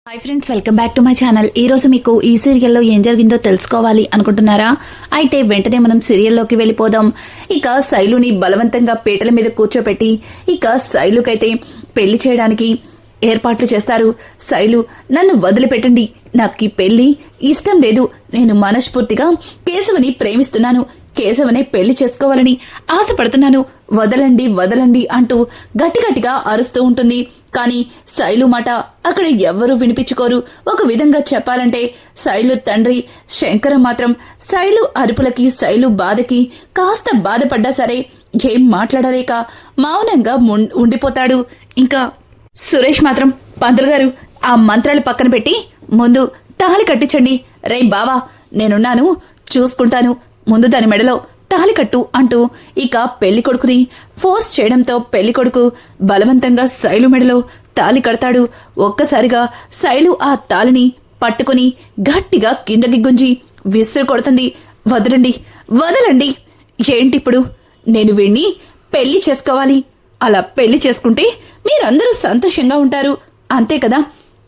Hi friends, welcome back to my channel. ఈ రోజు మీకు ఈ సీరియల్లో ఏం జరిగిందో తెలుసుకోవాలి అనుకుంటున్నారా? అయితే వెంటనే మనం సీరియల్లోకి వెళ్ళిపోదాం. ఇక శైలుని బలవంతంగా పీటల మీద కూర్చోపెట్టి ఇక శైలుకైతే పెళ్లి చేయడానికి ఏర్పాట్లు చేస్తారు. శైలు, నన్ను వదిలిపెట్టండి, నాకు ఈ పెళ్లి ఇష్టం లేదు, నేను మనస్ఫూర్తిగా కేశవని ప్రేమిస్తున్నాను, కేశవనే పెళ్లి చేసుకోవాలని ఆశపడుతున్నాను, వదలండి వదలండి అంటూ గట్టిగట్టిగా అరుస్తూ ఉంటుంది. కానీ శైలు మాట అక్కడ ఎవ్వరూ వినిపించుకోరు. ఒక విధంగా చెప్పాలంటే శైలు తండ్రి శంకరం మాత్రం శైలు అరుపులకి శైలు బాధకి కాస్త బాధపడ్డా సరే ఏం మాట్లాడలేక మౌనంగా ఉండిపోతాడు. ఇంకా సురేష్ మాత్రం, పంతులు గారు, ఆ మంత్రాలు పక్కన పెట్టి ముందు తాళి కట్టించండి. రే బావా, నేనున్నాను, చూసుకుంటాను, ముందు దాని మెడలో తాళి కట్టు అంటూ ఇక పెళ్లి కొడుకుని ఫోర్స్ చేయడంతో పెళ్లి కొడుకు బలవంతంగా శైలు మెడలో తాళి కడతాడు. ఒక్కసారిగా శైలు ఆ తాళిని పట్టుకుని గట్టిగా కిందకి గుంజి విసిరి కొడుతుంది. వదలండి వదలండి, ఏంటిప్పుడు? నేను వీణ్ణి పెళ్లి చేసుకోవాలి, అలా పెళ్లి చేసుకుంటే మీరందరూ సంతోషంగా ఉంటారు, అంతే కదా?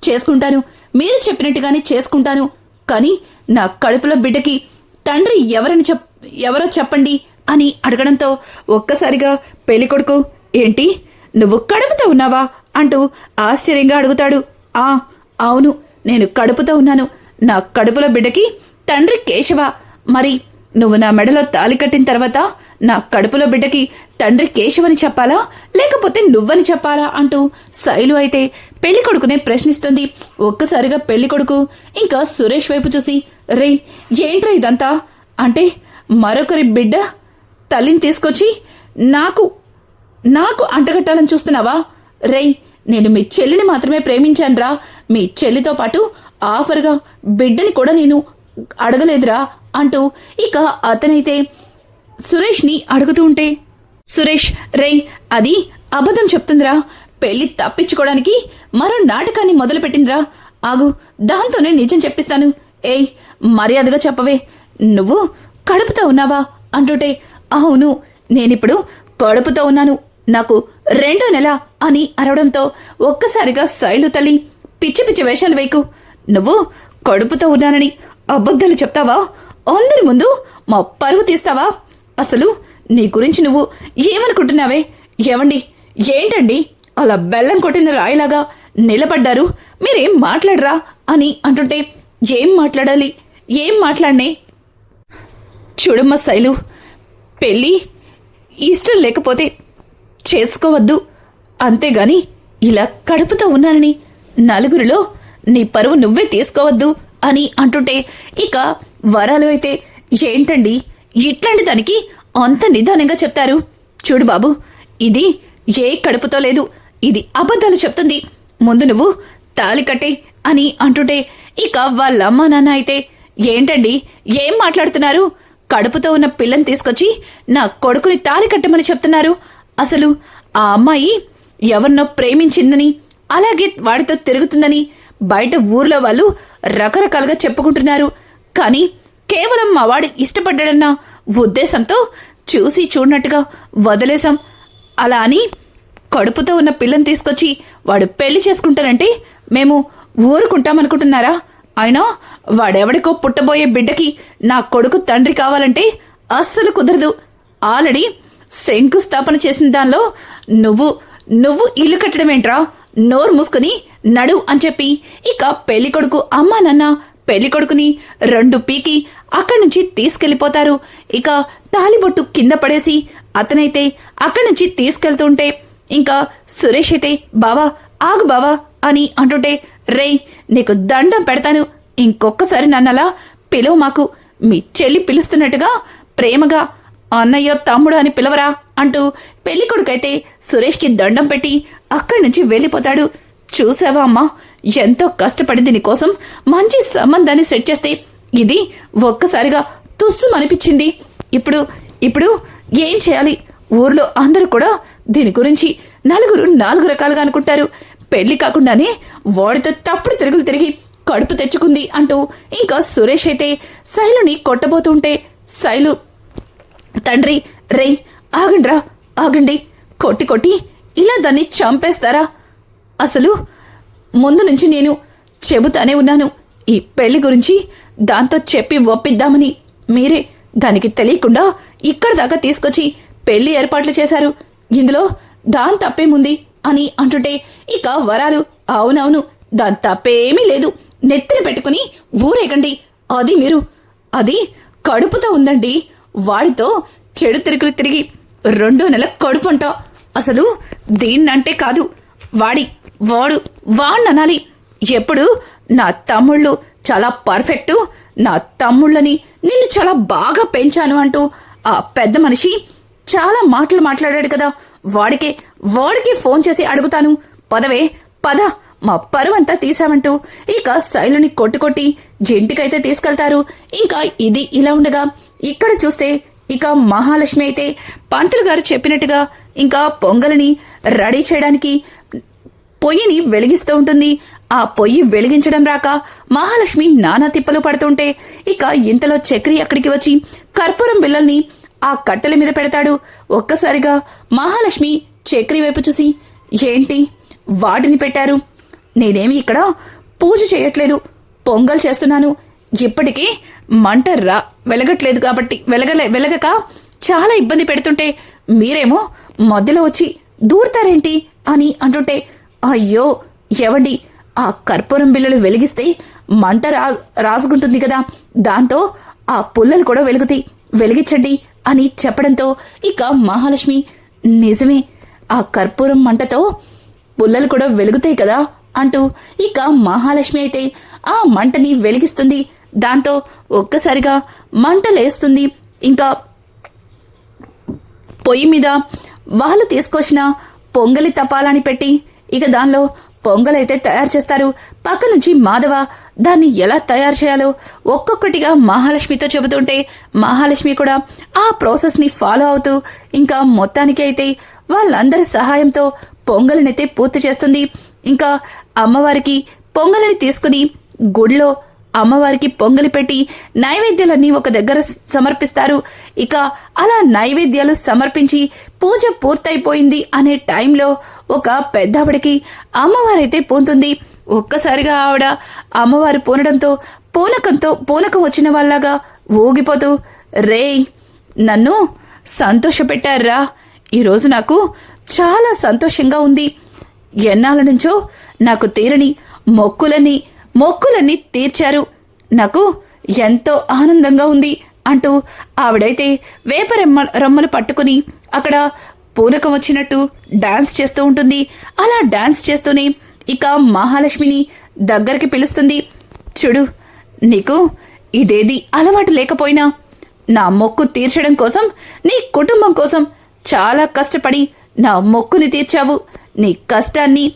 చేసుకుంటాను, మీరు చెప్పినట్టుగానే చేసుకుంటాను, కానీ నా కడుపులో బిడ్డకి తండ్రి ఎవరో చెప్పండి అని అడగడంతో ఒక్కసారిగా పెళ్లికొడుకు, ఏంటి నువ్వు కడుపుతో ఉన్నావా అంటూ ఆశ్చర్యంగా అడుగుతాడు. అవును, నేను కడుపుతో ఉన్నాను, నా కడుపులో బిడ్డకి తండ్రి కేశవ. మరి నువ్వు నా మెడలో తాళి కట్టిన తర్వాత నా కడుపులో బిడ్డకి తండ్రి కేశవని చెప్పాలా, లేకపోతే నువ్వని చెప్పాలా అంటూ శైలు అయితే పెళ్లి కొడుకునే ప్రశ్నిస్తుంది. ఒక్కసారిగా పెళ్లి కొడుకు ఇంకా సురేష్ వైపు చూసి, రే ఏంట్రా ఇదంతా? అంటే మరొకరి బిడ్డ తల్లిని తీసుకొచ్చి నాకు అంటగట్టాలని చూస్తున్నావా? రేయ్, నేను మీ చెల్లిని మాత్రమే ప్రేమించానురా, మీ చెల్లితో పాటు ఆఫర్గా బిడ్డని కూడా నేను అడగలేదురా అంటూ ఇక అతనైతే సురేష్ని అడుగుతూ ఉంటే, సురేష్, రేయ్ అది అబద్ధం చెప్తుందిరా, పెళ్లి తప్పించుకోవడానికి మరో నాటకాన్ని మొదలుపెట్టిందిరా, ఆగు, దాంతోనే నిజం చెప్పిస్తాను. ఏయ్, మర్యాదగా చెప్పవే, నువ్వు కడుపుతో ఉన్నావా అంటుంటే, అవును, నేనిప్పుడు కడుపుతో ఉన్నాను, నాకు 2వ నెల అని అరవడంతో ఒక్కసారిగా శైలు తల్లి, పిచ్చి పిచ్చి వేషాలు వేయకు, నువ్వు కడుపుతో ఉన్నానని అబద్ధాలు చెప్తావా? అందరి ముందు మా పరువు తీస్తావా? అసలు నీ గురించి నువ్వు ఏమనుకుంటున్నావే? ఏమండి, ఏంటండి అలా బెల్లం కొట్టిన రాయిలాగా నిలబడ్డారు, మీరేం మాట్లాడరా అని అంటుంటే, ఏం మాట్లాడాలి, ఏం మాట్లాడనే? చూడమ్మ శైలు, పెళ్ళి ఇష్టం లేకపోతే చేసుకోవద్దు, అంతేగాని ఇలా కడుపుతో ఉన్నానని నలుగురిలో నీ పరువు నువ్వే తీసుకోవద్దు అని అంటుంటే ఇక వరాలు అయితే, ఏంటండి ఇట్లాంటి దానికి అంత నిదానంగా చెప్తారు? చూడు బాబు, ఇది ఏ కడుపుతో లేదు, ఇది అబద్ధాలు చెప్తుంది, ముందు నువ్వు తాళి కట్టే అని అంటుంటే ఇక వాళ్ళ అమ్మా నాన్న అయితే, ఏంటండి ఏం మాట్లాడుతున్నారు? కడుపుతో ఉన్న పిల్లని తీసుకొచ్చి నా కొడుకుని తాళి కట్టమని చెప్తున్నారు. అసలు ఆ అమ్మాయి ఎవరినో ప్రేమించిందని, అలాగే వాడితో తిరుగుతుందని బయట ఊర్లో వాళ్ళు రకరకాలుగా చెప్పుకుంటున్నారు. కానీ కేవలం మా వాడు ఇష్టపడ్డాడన్న ఉద్దేశంతో చూసి చూడనట్టుగా వదిలేశాం. అలా అని కడుపుతో ఉన్న పిల్లని తీసుకొచ్చి వాడు పెళ్లి చేసుకుంటానంటే మేము ఊరుకుంటామనుకుంటున్నారా? అయినా వాడెవడికో పుట్టబోయే బిడ్డకి నా కొడుకు తండ్రి కావాలంటే అస్సలు కుదరదు. ఆల్రెడీ శంకుస్థాపన చేసిన దానిలో నువ్వు ఇల్లు కట్టడమేంట్రా? నోరు మూసుకుని నడు అని చెప్పి ఇక పెళ్లి కొడుకు అమ్మా నాన్న పెళ్లి కొడుకుని 2 పీకి అక్కడి నుంచి తీసుకెళ్లిపోతారు. ఇక తాలిబొట్టు కింద పడేసి అతనైతే అక్కడి నుంచి తీసుకెళ్తుంటే ఇంకా సురేష్ అయితే, బావా ఆగు బావా అని అంటుంటే, రేయ్ నీకు దండం పెడతాను, ఇంకొక్కసారి నన్నలా పిలువు, మాకు మీ చెల్లి పిలుస్తున్నట్టుగా ప్రేమగా అన్నయ్య తమ్ముడు అని పిలవరా అంటూ పెళ్లి కొడుకైతే సురేష్కి దండం పెట్టి అక్కడి నుంచి వెళ్ళిపోతాడు. చూసావా అమ్మా, ఎంతో కష్టపడింది నీకోసం మంచి సంబంధాన్ని సెట్ చేస్తే ఇది ఒక్కసారిగా తుస్సుమనిపించింది. ఇప్పుడు ఏం చేయాలి? ఊర్లో అందరూ కూడా దీని గురించి నలుగురు 4 రకాలుగా అనుకుంటారు. పెళ్లి కాకుండానే వాడితో తప్పుడు తిరుగులు తిరిగి కడుపు తెచ్చుకుంది అంటూ ఇంకా సురేష్ అయితే శైలుని కొట్టబోతుంటే, శైలు తండ్రి, రేయ్ ఆగండ్రా, ఆగండి, కొట్టి ఇలా దాన్ని చంపేస్తారా? అసలు ముందు నుంచి నేను చెబుతానే ఉన్నాను ఈ పెళ్లి గురించి, దాంతో చెప్పి ఒప్పిద్దామని. మీరే దానికి తెలియకుండా ఇక్కడ దాకా తీసుకొచ్చి పెళ్లి ఏర్పాట్లు చేశారు. ఇందులో దాని తప్పేముంది అని అంటుంటే ఇక వరాలు, అవునవును దాని తప్పేమీ లేదు, నెత్తిన పెట్టుకుని ఊరేగండి. అది కడుపుతో ఉందండి, వాడితో చెడు తిరుగులు తిరిగి 2 నెలల కడుపుంట. అసలు దీన్నంటే కాదు, వాడిననాలి. ఎప్పుడు నా తమ్ముళ్ళు చాలా పర్ఫెక్టు, నా తమ్ముళ్ళని నిన్ను చాలా బాగా పెంచాను అంటూ ఆ పెద్ద మనిషి చాలా మాటలు మాట్లాడాడు కదా, వాడికి ఫోన్ చేసి అడుగుతాను. పద మా పరువంతా తీసామంటూ ఇక శైలుని కొట్టి ఇంటికైతే తీసుకెళ్తారు. ఇంకా ఇది ఇలా ఉండగా ఇక్కడ చూస్తే ఇక మహాలక్ష్మి అయితే పంతులు గారు చెప్పినట్టుగా ఇంకా పొంగలిని రెడీ చేయడానికి పొయ్యిని వెలిగిస్తూ ఉంటుంది. ఆ పొయ్యి వెలిగించడం రాక మహాలక్ష్మి నానా తిప్పలు పడుతుంటే ఇక ఇంతలో చక్రి అక్కడికి వచ్చి కర్పూరం బిళ్ళల్ని ఆ కట్టెల మీద పెడతాడు. ఒక్కసారిగా మహాలక్ష్మి చక్రి వైపు చూసి, ఏంటి వాటిని పెట్టారు? నేనేమి ఇక్కడ పూజ చేయట్లేదు, పొంగల్ చేస్తున్నాను. ఇప్పటికీ మంట వెలగట్లేదు కాబట్టి వెలగక చాలా ఇబ్బంది పెడుతుంటే మీరేమో మధ్యలో వచ్చి దూరతారేంటి అని అంటుంటే, అయ్యో ఏవండి, ఆ కర్పూరం బిళ్ళలు వెలిగిస్తే మంట రాసుకుంటుంది కదా, దాంతో ఆ పుల్లలు కూడా వెలిగించండి అని చెప్పడంతో ఇక మహాలక్ష్మి, నిజమే ఆ కర్పూరం మంటతో పుల్లలు కూడా వెలుగుతాయి కదా అంటూ ఇక మహాలక్ష్మి అయితే ఆ మంటని వెలిగిస్తుంది. దాంతో ఒక్కసారిగా మంట లేస్తుంది. ఇంకా పొయ్యి మీద వాళ్ళు తీసుకొచ్చిన పొంగలి తపాలని పెట్టి ఇక దానిలో పొంగలైతే తయారు చేస్తారు. పక్క నుంచి మాధవ దాన్ని ఎలా తయారు చేయాలో ఒక్కొక్కటిగా మహాలక్ష్మితో చెబుతుంటే మహాలక్ష్మి కూడా ఆ ప్రాసెస్ని ఫాలో అవుతూ ఇంకా మొత్తానికి అయితే వాళ్ళందరి సహాయంతో పొంగలినైతే పూర్తి చేస్తుంది. ఇంకా అమ్మవారికి పొంగలిని తీసుకుని గుడిలో అమ్మవారికి పొంగలి పెట్టి నైవేద్యాలన్నీ ఒక దగ్గర సమర్పిస్తారు. ఇక అలా నైవేద్యాలు సమర్పించి పూజ పూర్తయిపోయింది అనే టైంలో ఒక పెద్దావిడికి అమ్మవారైతే పూనుతుంది. ఒక్కసారిగా ఆవిడ అమ్మవారు పూనడంతో పూనకం వచ్చిన వాళ్ళగా ఊగిపోతూ, రేయ్ నన్ను సంతోషపెట్టారా, ఈరోజు నాకు చాలా సంతోషంగా ఉంది. ఎన్నాళ్ళ నుంచో నాకు తీరని మొక్కులన్నీ తీర్చారు, నాకు ఎంతో ఆనందంగా ఉంది అంటూ ఆవిడైతే వేప రమ్మలు పట్టుకుని అక్కడ పూనకం వచ్చినట్టు డాన్స్ చేస్తూ ఉంటుంది. అలా డాన్స్ చేస్తూనే ఇక మహాలక్ష్మిని దగ్గరికి పిలుస్తుంది. చూడు, నీకు ఇదేది అలవాటు లేకపోయినా నా మొక్కు తీర్చడం కోసం, నీ కుటుంబం కోసం చాలా కష్టపడి నా మొక్కుని తీర్చావు. నీ కష్టాన్ని,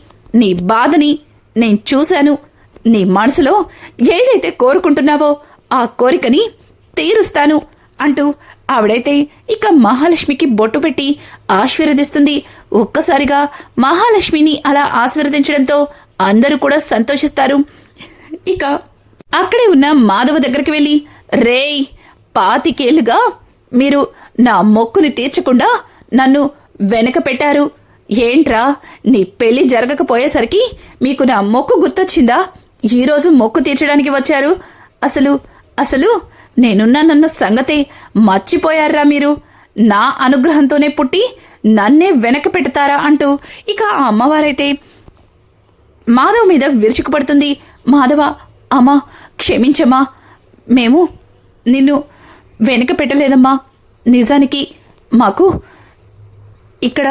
నీ బాధని నేను చూశాను. నీ మనసులో ఏదైతే కోరుకుంటున్నావో ఆ కోరికని తీరుస్తాను అంటూ ఆవిడైతే ఇక మహాలక్ష్మికి బొట్టు పెట్టి ఆశీర్వదిస్తుంది. ఒక్కసారిగా మహాలక్ష్మిని అలా ఆశీర్వదించడంతో అందరూ కూడా సంతోషిస్తారు. ఇక అక్కడే ఉన్న మాధవ దగ్గరికి వెళ్ళి, రేయ్ 25 ఏళ్లుగా మీరు నా మొక్కుని తీర్చకుండా నన్ను వెనక పెట్టారు. ఏంట్రా, నీ పెళ్లి జరగకపోయేసరికి మీకు నా మొక్కు గుర్తొచ్చిందా? ఈరోజు మొక్కు తీర్చడానికి వచ్చారు. అసలు నేనున్నానన్న సంగతే మర్చిపోయారా మీరు? నా అనుగ్రహంతోనే పుట్టి నన్నే వెనక పెడతారా అంటూ ఇక ఆ అమ్మవారైతే మాధవ్ మీద విరుచుకుపడుతుంది. మాధవ, అమ్మా క్షమించమ్మా, మేము నిన్ను వెనక పెట్టలేదమ్మా. నిజానికి మాకు ఇక్కడ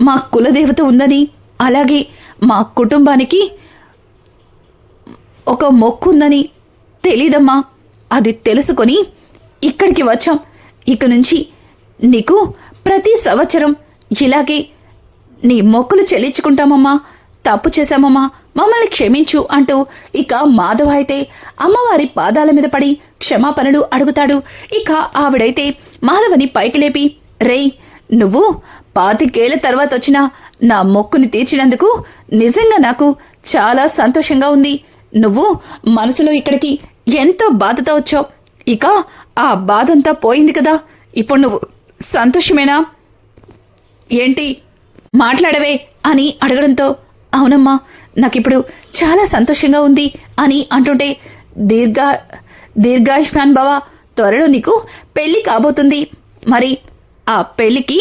మా కులదేవత ఉందని, అలాగే మా కుటుంబానికి ఒక మొక్కు ఉందని తెలీదమ్మా. అది తెలుసుకొని ఇక్కడికి వచ్చాం. ఇక నుంచి నీకు ప్రతి సంవత్సరం ఇలాగే నీ మొక్కులు చెల్లించుకుంటామమ్మా. తప్పు చేశామమ్మా, మమ్మల్ని క్షమించు అంటూ ఇక మాధవ అయితే అమ్మవారి పాదాల మీద పడి క్షమాపణలు అడుగుతాడు. ఇక ఆవిడైతే మాధవని పైకి లేపి, రేయ్ నువ్వు 25 ఏళ్ల తర్వాత వచ్చిన నా మొక్కుని తీర్చినందుకు నిజంగా నాకు చాలా సంతోషంగా ఉంది. నువ్వు మనసులో ఇక్కడికి ఎంతో బాధతో వచ్చావు. ఇక ఆ బాధంతా పోయింది కదా, ఇప్పుడు నువ్వు సంతోషమేనా? ఏంటి మాట్లాడవే అని అడగడంతో, అవునమ్మా నాకిప్పుడు చాలా సంతోషంగా ఉంది అని అంటుంటే, దీర్ఘాయుష్మాన్ భవ, త్వరలో నీకు పెళ్లి కాబోతుంది. మరి ఆ పెళ్లికి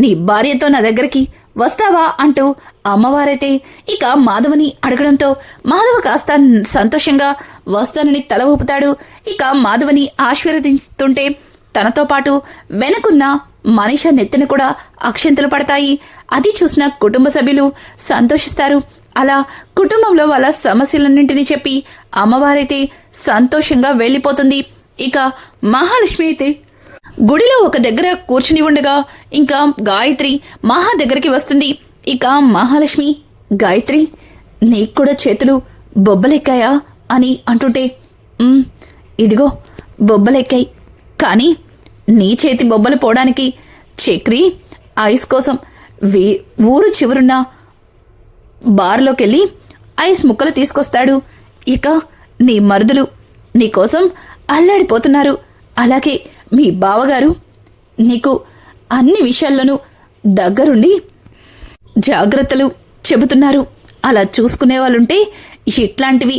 నీ భార్యతో నా దగ్గరికి వస్తావా అంటూ అమ్మవారైతే ఇక మాధవని అడగడంతో మాధవ కాస్త సంతోషంగా వస్తానని తల ఊపుతాడు. ఇక మాధవని ఆశీర్వదిస్తుంటే తనతో పాటు వెనకున్న మనిష నెత్తిన కూడా అక్షంతలు పడతాయి. అది చూసిన కుటుంబ సభ్యులు సంతోషిస్తారు. అలా కుటుంబంలో వాళ్ళ సమస్యలన్నింటినీ చెప్పి అమ్మవారైతే సంతోషంగా వెళ్ళిపోతుంది. ఇక మహాలక్ష్మి అయితే గుడిలో ఒక దగ్గర కూర్చుని ఉండగా ఇంకా గాయత్రి మహా దగ్గరికి వస్తుంది. ఇక మహాలక్ష్మి, గాయత్రి నీకు కూడా చేతులు బొబ్బలెక్కాయా అని అంటుంటే, ఇదిగో బొబ్బలెక్కాయి, కానీ నీ చేతి బొబ్బలు పోవడానికి చక్రి ఐస్ కోసం ఊరు చివరున్న బార్లోకెళ్ళి ఐస్ ముక్కలు తీసుకొస్తాడు. ఇక నీ మరుదులు నీకోసం అల్లాడిపోతున్నారు. అలాగే మీ బావగారు నీకు అన్ని విషయాల్లోనూ దగ్గరుండి జాగ్రత్తలు చెబుతున్నారు. అలా చూసుకునే వాళ్ళుంటే ఇట్లాంటివి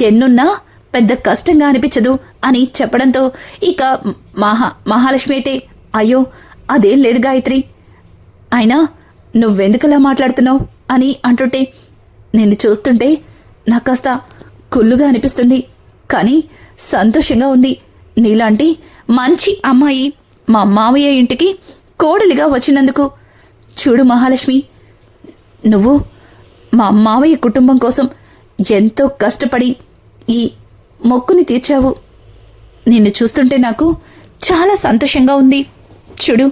ఎన్నున్నా పెద్ద కష్టంగా అనిపించదు అని చెప్పడంతో ఇక మహాలక్ష్మి అయితే, అయ్యో అదేం లేదు గాయత్రి, అయినా నువ్వెందుకలా మాట్లాడుతున్నావు అని అంటుంటే, నిన్ను చూస్తుంటే నాకు కాస్త కుళ్ళుగా అనిపిస్తుంది, కానీ సంతోషంగా ఉంది. నీలాంటి మంచి అమ్మాయి మా మావయ్య ఇంటికి కోడలిగా వచ్చినందుకు. చూడు మహాలక్ష్మి, నువ్వు మా మావయ్య కుటుంబం కోసం ఎంతో కష్టపడి ఈ మొక్కుని తీర్చావు. నిన్ను చూస్తుంటే నాకు చాలా సంతోషంగా ఉంది. చూడు,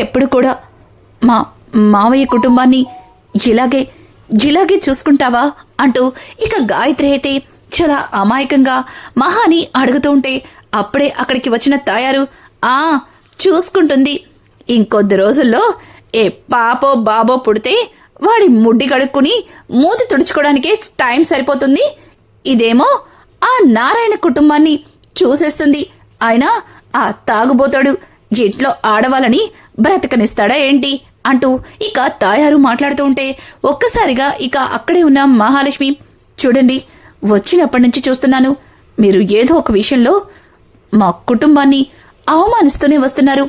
ఎప్పుడు కూడా మా మావయ్య కుటుంబాన్ని ఇలాగే చూసుకుంటావా అంటూ ఇక గాయత్రి అయితే చాలా అమాయకంగా మహాని అడుగుతూ ఉంటే, అప్పుడే అక్కడికి వచ్చిన తాయారు, చూసుకుంటుంది. ఇంకొద్ది రోజుల్లో ఏ పాపో బాబో పుడితే వాడి ముడ్డి కడుక్కుని మూతి తుడుచుకోవడానికే టైం సరిపోతుంది. ఇదేమో ఆ నారాయణ కుటుంబాన్ని చూసేస్తుంది. ఆయన ఆ తాగుబోతాడు ఇంట్లో ఆడవాళ్ళని బ్రతకనిస్తాడా ఏంటి అంటూ ఇక తాయారు మాట్లాడుతూ ఉంటే ఒక్కసారిగా ఇక అక్కడే ఉన్న మహాలక్ష్మి, చూడండి, వచ్చినప్పటి నుంచి చూస్తున్నాను, మీరు ఏదో ఒక విషయంలో మా కుటుంబాన్ని అవమానిస్తూనే వస్తున్నారు.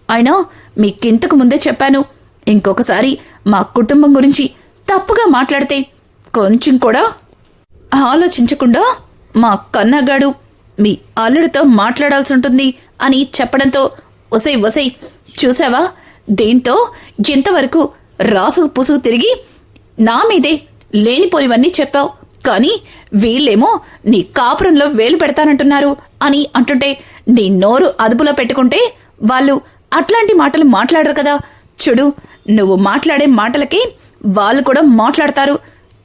అయినా మీకింతకు ముందే చెప్పాను, ఇంకొకసారి మా కుటుంబం గురించి తప్పుగా మాట్లాడితే కొంచెం కూడా ఆలోచించకుండా మా కన్నగాడు మీ అల్లుడితో మాట్లాడాల్సి ఉంటుంది అని చెప్పడంతో, ఒసై చూసావా, దీంతో ఇంతవరకు రాసుకు పుసుగు తిరిగి నా మీదే లేనిపోనివన్నీ చెప్పావు, కానీ వీళ్ళేమో నీ కాపురంలో వేలు పెడతానంటున్నారు అని అంటుంటే, నీ నోరు అదుపులో పెట్టుకుంటే వాళ్ళు అట్లాంటి మాటలు మాట్లాడరు కదా. చూడు, నువ్వు మాట్లాడే మాటలకి వాళ్ళు కూడా మాట్లాడతారు.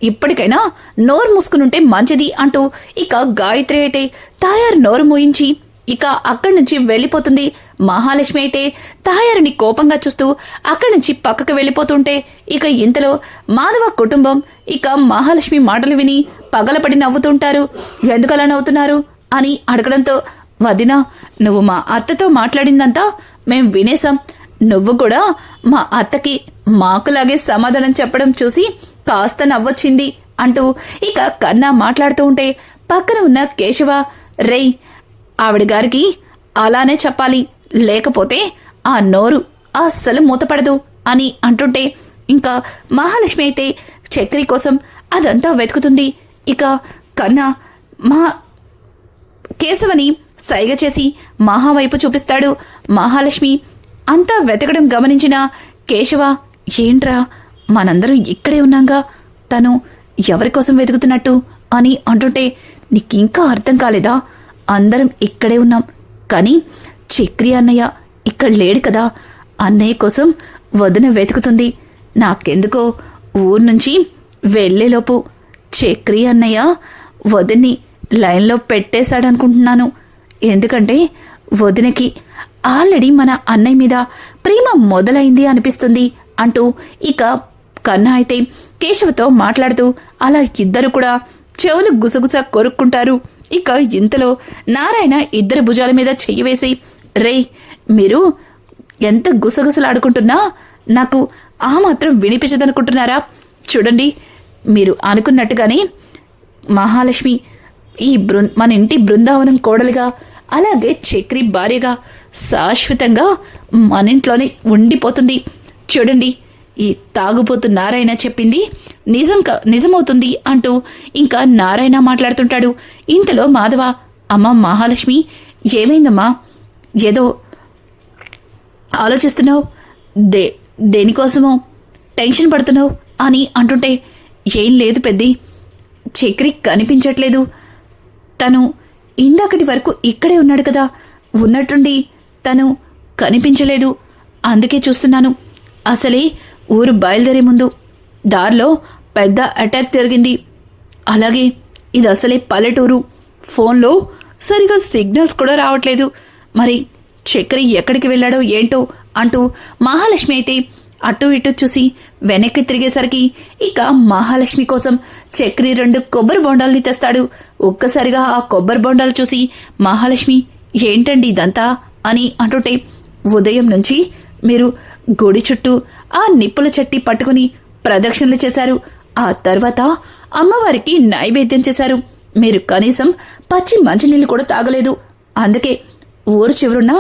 ఇప్పటికైనా నోరు మూసుకునుంటే మంచిది అంటూ ఇక గాయత్రి అయితే తాయారు నోరు మూయించి ఇక అక్కడి నుంచి వెళ్ళిపోతుంది. మహాలక్ష్మి అయితే తాయారుని కోపంగా చూస్తూ అక్కడి నుంచి పక్కకు వెళ్ళిపోతుంటే ఇక ఇంతలో మాధవ కుటుంబం ఇక మహాలక్ష్మి మాటలు విని పగలపడి నవ్వుతుంటారు. ఎందుకలా నవ్వుతున్నారు అని అడగడంతో, వదినా, నువ్వు మా అత్తతో మాట్లాడిందంతా మేం వినేశాం. నువ్వు కూడా మా అత్తకి మాకులాగే సమాధానం చెప్పడం చూసి కాస్త నవ్వొచ్చింది అంటూ ఇక కన్నా మాట్లాడుతూ ఉంటే పక్కన ఉన్న కేశవ, రేయ్, ఆవిడ గారికి అలానే చెప్పాలి, లేకపోతే ఆ నోరు అస్సలు మూతపడదు అని అంటుంటే ఇంకా మహాలక్ష్మి అయితే చక్రి కోసం అదంతా వెతుకుతుంది. ఇక కన్నా కేశవని సైగ చేసి మహా వైపు చూపిస్తాడు. మహాలక్ష్మి అంతా వెతకడం గమనించిన కేశవ, ఏంట్రా, మనందరం ఇక్కడే ఉన్నాంగా, తను ఎవరికోసం వెతుకుతున్నట్టు అని అంటుంటే, నీకింకా అర్థం కాలేదా, అందరం ఇక్కడే ఉన్నాం, కానీ చక్రి అన్నయ్య ఇక్కడ లేడు కదా, అన్నయ్య కోసం వదిన వెతుకుతుంది. నాకెందుకో ఊరు నుంచి వెళ్ళేలోపు చక్రి అన్నయ్య వదిన్ని లైన్లో పెట్టేశాడనుకుంటున్నాను. ఎందుకంటే వదినకి ఆల్రెడీ మన అన్నయ్య మీద ప్రేమ మొదలైంది అనిపిస్తుంది అంటూ ఇక కన్నా అయితే కేశవతో మాట్లాడుతూ అలా ఇద్దరు కూడా చెవులు గుసగుస కొరుక్కుంటారు. ఇక ఇంతలో నారాయణ ఇద్దరి భుజాల మీద చెయ్యి వేసి, రేయ్, మీరు ఎంత గుసగుసలాడుకుంటున్నా నాకు ఆ మాత్రం వినిపించదనుకుంటున్నారా? చూడండి, మీరు అనుకున్నట్టుగానే మహాలక్ష్మి మన ఇంటి బృందావనం కోడలుగా, అలాగే చక్రి భార్యగా శాశ్వతంగా మన ఇంట్లోనే ఉండిపోతుంది. చూడండి, ఈ తాగుబోతు నారాయణ చెప్పింది నిజమవుతుంది అంటూ ఇంకా నారాయణ మాట్లాడుతుంటాడు. ఇంతలో మాధవ, అమ్మ మహాలక్ష్మి, ఏమైందమ్మా? ఏదో ఆలోచిస్తున్నావు, దేనికోసమో టెన్షన్ పడుతున్నావు అని అంటుంటే, ఏం లేదు పెద్ది, చక్రి కనిపించట్లేదు. తను ఇందాకటి వరకు ఇక్కడే ఉన్నాడు కదా, ఉన్నట్టుండి తను కనిపించలేదు. అందుకే చూస్తున్నాను. అసలే ఊరు బయలుదేరే ముందు దారిలో పెద్ద అటాక్ జరిగింది. అలాగే ఇది అసలే పల్లెటూరు, ఫోన్లో సరిగా సిగ్నల్స్ కూడా రావట్లేదు. మరి చక్రి ఎక్కడికి వెళ్ళాడో ఏంటో అంటూ మహాలక్ష్మి అయితే అటు ఇటు చూసి వెనక్కి తిరిగేసరికి ఇక మహాలక్ష్మి కోసం చక్రి 2 కొబ్బరి బొండాల్ని తెస్తాడు. ఒక్కసారిగా ఆ కొబ్బరి బొండాలు చూసి మహాలక్ష్మి, ఏంటండి ఇదంతా అని అంటుంటే, ఉదయం నుంచి మీరు గుడి చుట్టూ ఆ నిప్పుల చెట్టి పట్టుకుని ప్రదక్షిణలు చేశారు. ఆ తర్వాత అమ్మవారికి నైవేద్యం చేశారు. మీరు కనీసం పచ్చి మంచినీళ్ళు కూడా తాగలేదు. అందుకే ఊరు చివరున్న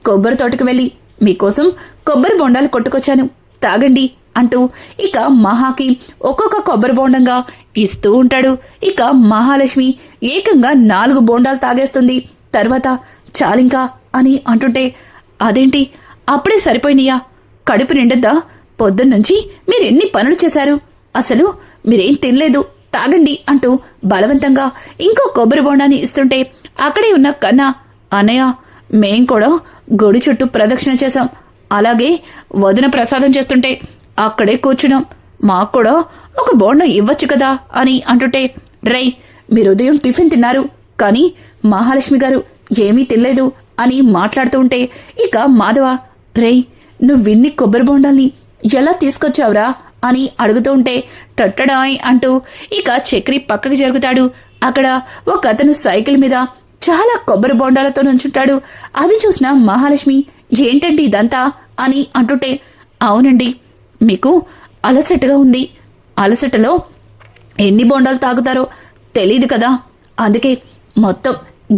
కొబ్బరి తోటకు వెళ్ళి మీకోసం కొబ్బరి బొండాలు కొట్టుకొచ్చాను, తాగండి అంటూ ఇక మహాకి ఒక్కొక్క కొబ్బరి బొండంగా ఇస్తూ ఉంటాడు. ఇక మహాలక్ష్మి ఏకంగా 4 బొండాలు తాగేస్తుంది. తర్వాత చాలింకా అని అంటుంటే, అదేంటి అప్పుడే సరిపోయినాయా? కడుపు నిండద్దా? పొద్దున్నుంచి మీరెన్ని పనులు చేశారు, అసలు మీరేం తినలేదు, తాగండి అంటూ బలవంతంగా ఇంకో కొబ్బరి బొండాన్ని ఇస్తుంటే, అక్కడే ఉన్న కన్నా, అన్నయ్య మేం కూడా గుడి చుట్టూ ప్రదక్షిణ చేశాం, అలాగే వదిన ప్రసాదం చేస్తుంటే అక్కడే కూర్చున్నాం, మాకు కూడా ఒక బోండం ఇవ్వచ్చు కదా అని అంటుంటే, రై మీరు ఉదయం టిఫిన్ తిన్నారు కానీ మహాలక్ష్మి గారు ఏమీ తినలేదు అని మాట్లాడుతూ ఉంటే, ఇక మాధవ, రై నువ్విన్ని కొబ్బరి బొండాల్ని ఎలా తీసుకొచ్చావురా అని అడుగుతూ ఉంటే, టట్టడాయ్ అంటూ ఇక చక్రి పక్కకి జరుగుతాడు. అక్కడ ఒక అతను సైకిల్ మీద చాలా కొబ్బరి బొండాలతో నుంచుంటాడు. అది చూసిన మహాలక్ష్మి, ఏంటండి ఇదంతా అని అంటుంటే, అవునండి, మీకు అలసటగా ఉంది, అలసటలో ఎన్ని బొండాలు తాగుతారో తెలీదు కదా, అందుకే మొత్తం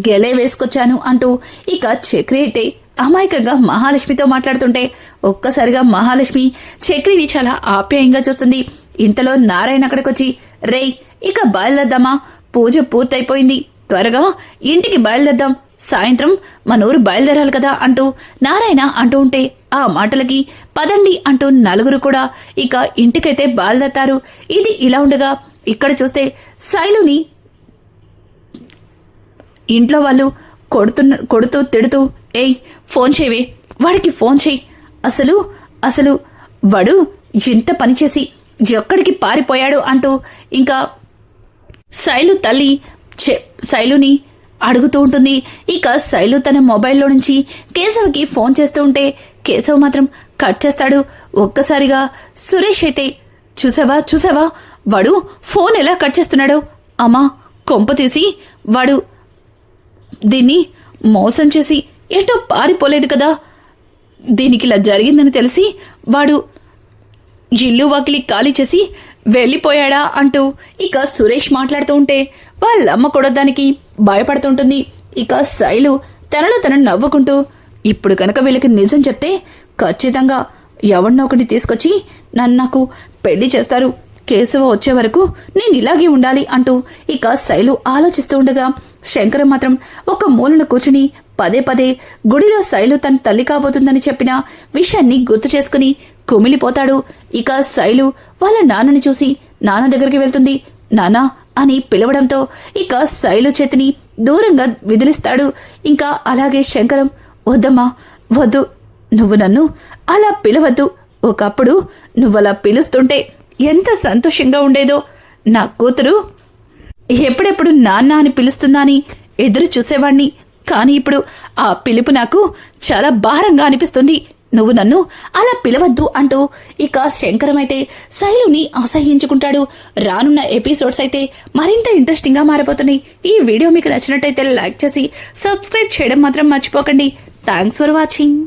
గెలే వేసుకొచ్చాను అంటూ ఇక చక్రి అయితే అమాయకంగా మహాలక్ష్మితో మాట్లాడుతుంటే, ఒక్కసారిగా మహాలక్ష్మి చక్రిని చాలా ఆప్యాయంగా చూస్తుంది. ఇంతలో నారాయణ అక్కడికొచ్చి, రేయ్ ఇక బయలుదేద్దామా, పూజ పూర్తయిపోయింది, త్వరగా ఇంటికి బయలుదేద్దాం, సాయంత్రం మన ఊరు బయలుదేరాలి కదా అంటూ నారాయణ అంటూ ఉంటే, ఆ మాటలకి పదండి అంటూ 4 కూడా ఇక ఇంటికైతే బయలుదేరతారు. ఇది ఇలా ఉండగా ఇక్కడ చూస్తే శైలుని ఇంట్లో వాళ్ళు కొడుతూ తిడుతూ, ఏయ్ ఫోన్ చేయవే, వాడికి ఫోన్ చేయి, అసలు వాడు ఇంత పనిచేసి ఎక్కడికి పారిపోయాడు అంటూ ఇంకా శైలు తల్లి శైలుని అడుగుతూ ఉంటుంది. ఇక శైలు తన మొబైల్లో నుంచి కేశవ్కి ఫోన్ చేస్తూ ఉంటే కేశవ్ మాత్రం కట్ చేస్తాడు. ఒక్కసారిగా సురేష్ అయితే, చూసావా వాడు ఫోన్ ఎలా కట్ చేస్తున్నాడో, అమ్మా కొంప తీసి వాడు దీన్ని మోసం చేసి ఎటో పారిపోలేదు కదా, దీనికి ఇలా జరిగిందని తెలిసి వాడు ఇల్లు వాకిలి ఖాళీ చేసి వెళ్ళిపోయాడా అంటూ ఇక సురేష్ మాట్లాడుతూ ఉంటే వాళ్ళమ్మ కూడా దానికి భయపడుతుంటుంది. ఇక శైలు తనలో తను నవ్వుకుంటూ, ఇప్పుడు కనుక వీళ్ళకి నిజం చెప్తే ఖచ్చితంగా ఎవరినో ఒకటి తీసుకొచ్చి నాకు పెళ్లి చేస్తారు, కేశవ వచ్చే వరకు నేను ఇలాగే ఉండాలి అంటూ ఇక శైలు ఆలోచిస్తూ ఉండగా శంకరం మాత్రం ఒక మూలన కూర్చుని పదే గుడిలో శైలు తన తల్లి కాబోతుందని చెప్పిన విషయాన్ని గుర్తు చేసుకుని కుమిలిపోతాడు. ఇక శైలు వాళ్ళ నాన్నని చూసి నాన్న దగ్గరికి వెళ్తుంది. నానా అని పిలవడంతో ఇక శైలు చేతిని దూరంగా విదిలిస్తాడు. ఇంకా అలాగే శంకరం, వద్దమ్మా వద్దు, నువ్వు నన్ను అలా పిలవద్దు, ఒకప్పుడు నువ్వలా పిలుస్తుంటే ఎంత సంతోషంగా ఉండేదో, నా కూతురు ఎప్పుడెప్పుడు నాన్న అని పిలుస్తుందా అని ఎదురు చూసేవాణ్ణి, కానీ ఇప్పుడు ఆ పిలుపు నాకు చాలా భారంగా అనిపిస్తుంది, నువ్వు నన్ను అలా పిలవద్దు అంటూ ఇక శంకరం అయితే శైలుని అసహ్యించుకుంటాడు. రానున్న ఎపిసోడ్స్ అయితే మరింత ఇంట్రెస్టింగ్ గా మారిపోతున్నాయి. ఈ వీడియో మీకు నచ్చినట్టయితే లైక్ చేసి సబ్స్క్రైబ్ చేయడం మాత్రం మర్చిపోకండి. Thanks for watching.